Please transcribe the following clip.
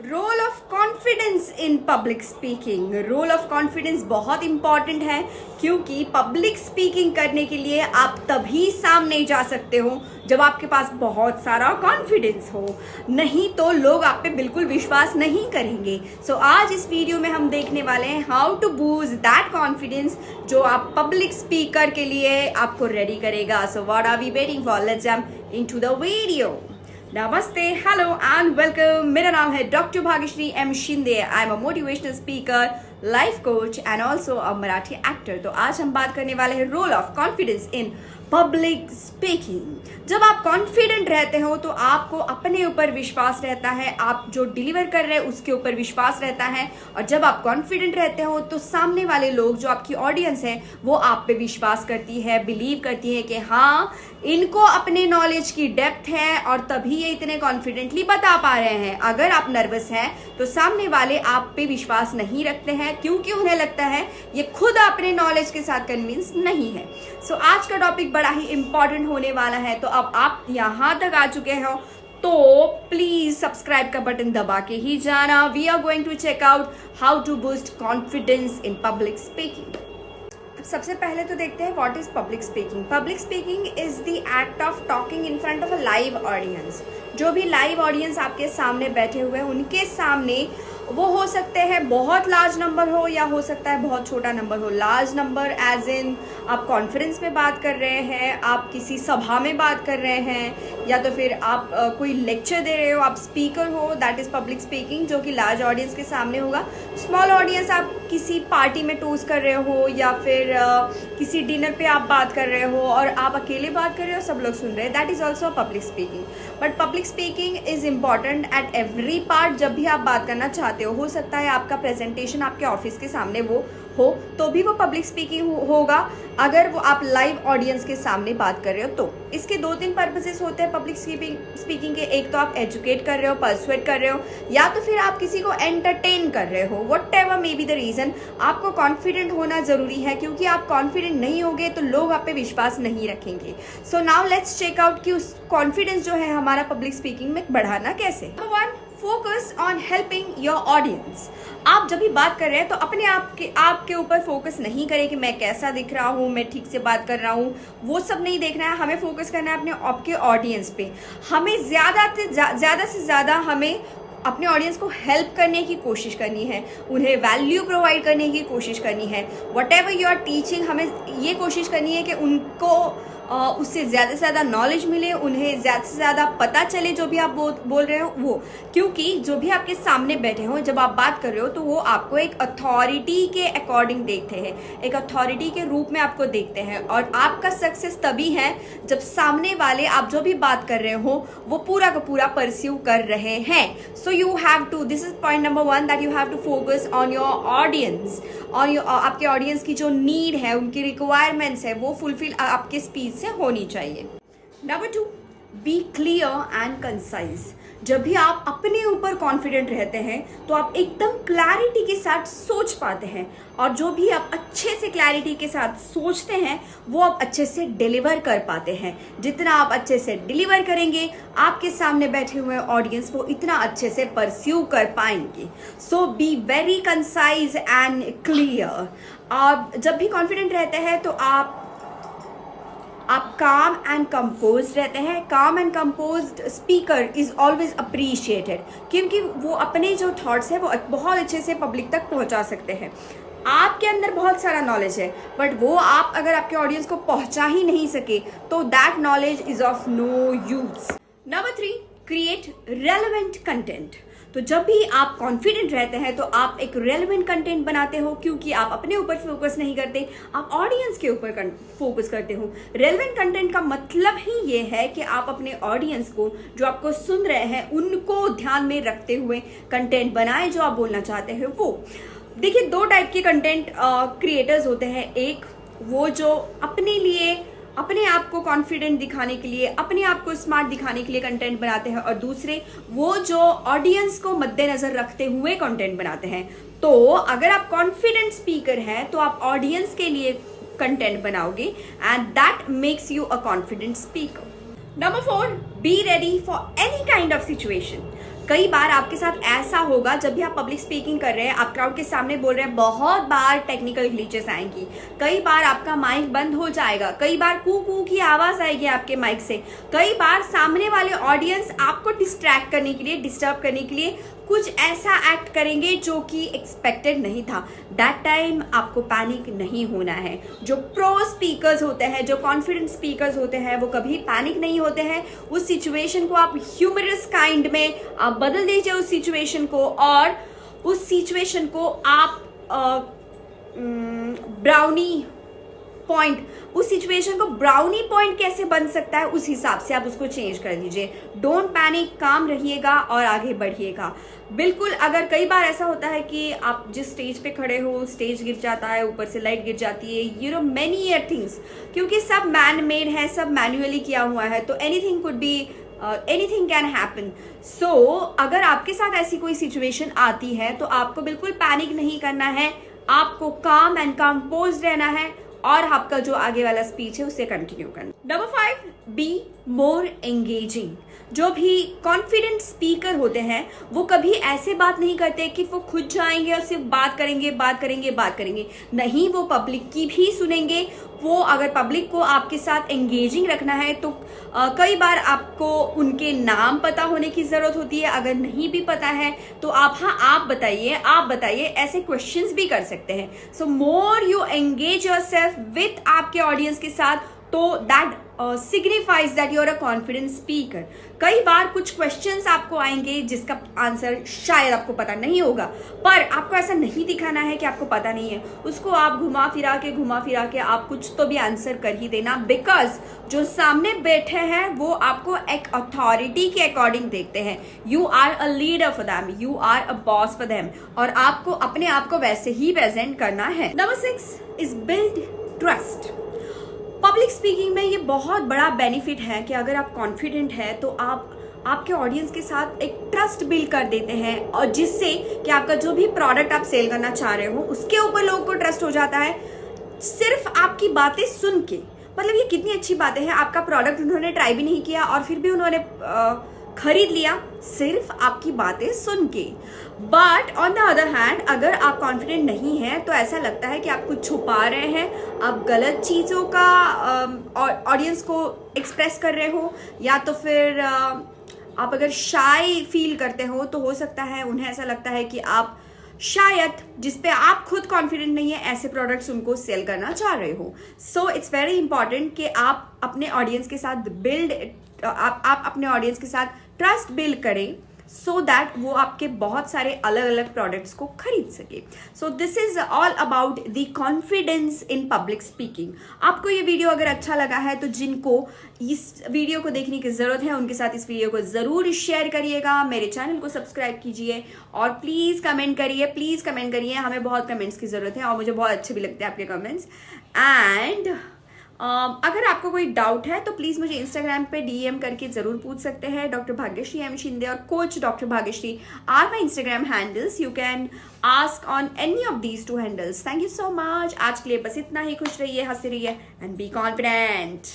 Role of confidence in public speaking. Role of confidence बहुत important है क्योंकि public speaking करने के लिए आप तभी सामने जा सकते हो जब आपके पास बहुत सारा कॉन्फिडेंस हो, नहीं तो लोग आप पे बिल्कुल विश्वास नहीं करेंगे। सो आज इस वीडियो में हम देखने वाले हैं how to boost that confidence जो आप पब्लिक स्पीकर के लिए आपको रेडी करेगा। So what are we waiting for, let's jump into the video. नमस्ते, हेलो एंड वेलकम। मेरा नाम है doctor Bhagyashri M Shinde. I am a motivational speaker, life coach and also a Marathi actor. तो आज हम बात करने वाले हैं role of confidence in public speaking. जब आप कॉन्फिडेंट रहते हो तो आपको अपने ऊपर विश्वास रहता है, आप जो डिलीवर कर रहे हैं उसके ऊपर विश्वास रहता है। और जब आप कॉन्फिडेंट रहते हो तो सामने वाले लोग, जो आपकी ऑडियंस है, वो आप पे विश्वास करती है, बिलीव करती है कि हाँ, इनको अपने नॉलेज की डेप्थ है और तभी ये इतने कॉन्फिडेंटली बता पा रहे हैं। अगर आप नर्वस हैं तो सामने वाले आप पे विश्वास नहीं रखते हैं क्योंकि उन्हें लगता है ये खुद अपने नॉलेज के साथ कन्विंस नहीं है। सो आज का टॉपिक बड़ा ही इंपॉर्टेंट होने वाला है। तो अब आप यहाँ तक आ चुके हो तो प्लीज सब्सक्राइब का बटन दबा के ही जाना। We are going to check out how to boost confidence in public speaking. सबसे पहले तो देखते हैं what is public speaking. Public speaking is the act of talking in front of a live audience. जो भी लाइव ऑडियंस आपके सामने बैठे हुए हैं उनके सामने, वो हो सकते हैं बहुत लार्ज नंबर हो या हो सकता है बहुत छोटा नंबर हो। लार्ज नंबर एज इन आप कॉन्फ्रेंस में बात कर रहे हैं, आप किसी सभा में बात कर रहे हैं, या तो फिर आप कोई लेक्चर दे रहे हो, आप स्पीकर हो, दैट इज पब्लिक स्पीकिंग जो कि लार्ज ऑडियंस के सामने होगा। स्मॉल ऑडियंस, आप किसी पार्टी में टोस्ट कर रहे हो या फिर किसी डिनर पे आप बात कर रहे हो और आप अकेले बात कर रहे हो, सब लोग सुन रहे हैं, that is also public speaking. But public speaking is important at every part. जब भी आप बात करना चाहते हो सकता है आपका प्रेजेंटेशन आपके ऑफिस के सामने वो हो तो भी वो पब्लिक स्पीकिंग होगा। अगर वो आप लाइव ऑडियंस के सामने बात कर रहे हो तो इसके दो तीन पर्पसेस होते हैं पब्लिक स्पीकिंग के। एक तो आप एजुकेट कर रहे हो, परसुएट कर रहे हो, या तो फिर आप किसी को एंटरटेन कर रहे हो। Whatever may be the reason, आपको कॉन्फिडेंट होना जरूरी है क्योंकि आप कॉन्फिडेंट नहीं होगे तो लोग आप पे विश्वास नहीं रखेंगे। So now let's check out कि उस कॉन्फिडेंस जो है हमारा पब्लिक स्पीकिंग में बढ़ाना कैसे। Number 1, focus on helping your audience. आप जब भी बात कर रहे हैं तो अपने आपके ऊपर फोकस नहीं करें कि मैं कैसा दिख रहा हूँ, मैं ठीक से बात कर रहा हूँ, वो सब नहीं देखना है। हमें फोकस करना है अपने आपके ऑडियंस पे। हमें ज़्यादा से ज़्यादा हमें अपने ऑडियंस को हेल्प करने की कोशिश करनी है, उन्हें वैल्यू प्रोवाइड करने की कोशिश करनी है। Whatever you are teaching, हमें ये कोशिश करनी है कि उनको उससे ज़्यादा से ज़्यादा नॉलेज मिले, उन्हें ज़्यादा से ज़्यादा पता चले जो भी आप बोल रहे हो वो। क्योंकि जो भी आपके सामने बैठे हो, जब आप बात कर रहे हो तो वो आपको एक अथॉरिटी के अकॉर्डिंग देखते हैं, एक अथॉरिटी के रूप में आपको देखते हैं। और आपका सक्सेस तभी है जब सामने वाले आप जो भी बात कर रहे हो वो पूरा का पूरा परस्यू कर रहे हैं। So you have to, this is point number 1, that you have to focus on your audience. और आपके ऑडियंस की जो नीड है, उनकी रिक्वायरमेंट्स है, वो फुलफिल आपके स्पीच से होनी चाहिए। Number 2, be clear and concise. जब भी आप अपने ऊपर कॉन्फिडेंट रहते हैं तो आप एकदम क्लैरिटी के साथ सोच पाते हैं, और जो भी आप अच्छे से क्लैरिटी के साथ सोचते हैं वो आप अच्छे से डिलीवर कर पाते हैं। जितना आप अच्छे से डिलीवर करेंगे, आपके सामने बैठे हुए ऑडियंस वो इतना अच्छे से परस्यू कर पाएंगे। So be very concise and clear. आप जब भी कॉन्फिडेंट रहते हैं तो आप काम एंड कंपोज रहते हैं। काम and composed speaker is always appreciated क्योंकि वो अपने जो थॉट्स है वो बहुत अच्छे से पब्लिक तक पहुंचा सकते हैं। आपके अंदर बहुत सारा नॉलेज है बट वो आप अगर आपके ऑडियंस को पहुंचा ही नहीं सके तो that knowledge is of no use. Number 3, create relevant content. तो जब भी आप कॉन्फिडेंट रहते हैं तो आप एक रेलेवेंट कंटेंट बनाते हो क्योंकि आप अपने ऊपर फोकस नहीं करते, आप ऑडियंस के ऊपर फोकस करते हो। रेलेवेंट कंटेंट का मतलब ही ये है कि आप अपने ऑडियंस को, जो आपको सुन रहे हैं, उनको ध्यान में रखते हुए कंटेंट बनाए जो आप बोलना चाहते हैं वो। देखिए, 2 टाइप के कंटेंट क्रिएटर्स होते हैं। एक वो जो अपने आप को कॉन्फिडेंट दिखाने के लिए, अपने आप को स्मार्ट दिखाने के लिए कंटेंट बनाते हैं, और दूसरे वो जो ऑडियंस को मद्देनजर रखते हुए कंटेंट बनाते हैं। तो अगर आप कॉन्फिडेंट स्पीकर हैं तो आप ऑडियंस के लिए कंटेंट बनाओगे and that makes you a confident speaker. Number 4, be ready for any kind of situation. कई बार आपके साथ ऐसा होगा, जब भी आप पब्लिक स्पीकिंग कर रहे हैं, आप क्राउड के सामने बोल रहे हैं, बहुत बार टेक्निकल ग्लिचेस आएंगी, कई बार आपका माइक बंद हो जाएगा, कई बार कू कू की आवाज आएगी आपके माइक से, कई बार सामने वाले ऑडियंस आपको डिस्ट्रैक्ट करने के लिए, डिस्टर्ब करने के लिए कुछ ऐसा एक्ट करेंगे जो कि एक्सपेक्टेड नहीं था। दैट टाइम आपको पैनिक नहीं होना है। जो प्रो स्पीकर्स होते हैं, जो कॉन्फिडेंट स्पीकर्स होते हैं, वो कभी पैनिक नहीं होते हैं। उस सिचुएशन को आप ह्यूमरस काइंड में आप बदल दीजिए उस सिचुएशन को, और उस सिचुएशन को आप ब्राउनी पॉइंट, उस सिचुएशन को ब्राउनी पॉइंट कैसे बन सकता है उस हिसाब से आप उसको चेंज कर दीजिए। डोंट पैनिक, काम रहिएगा और आगे बढ़िएगा। बिल्कुल, अगर कई बार ऐसा होता है कि आप जिस स्टेज पे खड़े हो स्टेज गिर जाता है, ऊपर से लाइट गिर जाती है, यू नो मेनी थिंग्स, क्योंकि सब मैन मेड है, सब मैन्युअली किया हुआ है, तो anything could be, anything can happen. So अगर आपके साथ ऐसी कोई सिचुएशन आती है तो आपको बिल्कुल पैनिक नहीं करना है, आपको काम एंड कंपोज रहना है और आपका जो आगे वाला स्पीच है उसे कंटिन्यू करना। Number 5, be more engaging. जो भी कॉन्फिडेंट स्पीकर होते हैं वो कभी ऐसे बात नहीं करते कि वो खुद जाएंगे और सिर्फ बात करेंगे, बात करेंगे, बात करेंगे। नहीं, वो पब्लिक की भी सुनेंगे। वो अगर पब्लिक को आपके साथ एंगेजिंग रखना है तो कई बार आपको उनके नाम पता होने की जरूरत होती है। अगर नहीं भी पता है तो आप बताइए, ऐसे क्वेश्चंस भी कर सकते हैं। So more you engage yourself with आपके ऑडियंस के साथ, तो that signifies that you are a confident speaker. कई बार कुछ क्वेश्चंस आपको आएंगे जिसका आंसर शायद आपको पता नहीं होगा, पर आपको ऐसा नहीं दिखाना है कि आपको पता नहीं है। उसको आप घुमा फिरा के आप कुछ तो भी आंसर कर ही देना, बिकॉज जो सामने बैठे हैं वो आपको एक अथॉरिटी के अकॉर्डिंग देखते हैं। You are a leader for them, you are a boss for them, और आपको अपने आप को वैसे ही प्रेजेंट करना है। Number 6 is build trust. Public speaking में ये बहुत बड़ा बेनिफिट है कि अगर आप कॉन्फिडेंट है तो आप आपके ऑडियंस के साथ एक ट्रस्ट बिल्ड कर देते हैं, और जिससे कि आपका जो भी प्रोडक्ट आप सेल करना चाह रहे हो उसके ऊपर लोगों को ट्रस्ट हो जाता है सिर्फ आपकी बातें सुन के। मतलब ये कितनी अच्छी बातें हैं, आपका प्रोडक्ट उन्होंने ट्राई भी नहीं किया और फिर भी उन्होंने खरीद लिया सिर्फ आपकी बातें सुन के। But on the other hand, अगर आप कॉन्फिडेंट नहीं हैं तो ऐसा लगता है कि आप कुछ छुपा रहे हैं, आप गलत चीज़ों का ऑडियंस को एक्सप्रेस कर रहे हो, या तो फिर आप अगर शाय फील करते हो तो हो सकता है उन्हें ऐसा लगता है कि आप शायद जिस पे आप खुद कॉन्फिडेंट नहीं है ऐसे प्रोडक्ट्स उनको सेल करना चाह रहे हो। सो इट्स वेरी इंपॉर्टेंट कि आप अपने ऑडियंस के साथ आप अपने ऑडियंस के साथ ट्रस्ट बिल्ड करें, सो दैट वो आपके बहुत सारे अलग अलग प्रोडक्ट्स को खरीद सके। So this is all about the confidence in public speaking. आपको ये वीडियो अगर अच्छा लगा है तो जिनको इस वीडियो को देखने की जरूरत है उनके साथ इस वीडियो को जरूर शेयर करिएगा, मेरे चैनल को सब्सक्राइब कीजिए और प्लीज कमेंट करिए। हमें बहुत कमेंट्स की जरूरत है और मुझे बहुत अच्छे भी लगते हैं आपके कमेंट्स। एंड अगर आपको कोई डाउट है तो प्लीज मुझे इंस्टाग्राम पे DM करके जरूर पूछ सकते हैं। डॉक्टर भाग्यश्री M शिंदे और coach doctor Bhagyashri are my Instagram handles. You can ask on any of these 2 handles. Thank you so much. आज के लिए बस इतना ही। खुश रहिए, हंसते रहिए एंड बी कॉन्फिडेंट।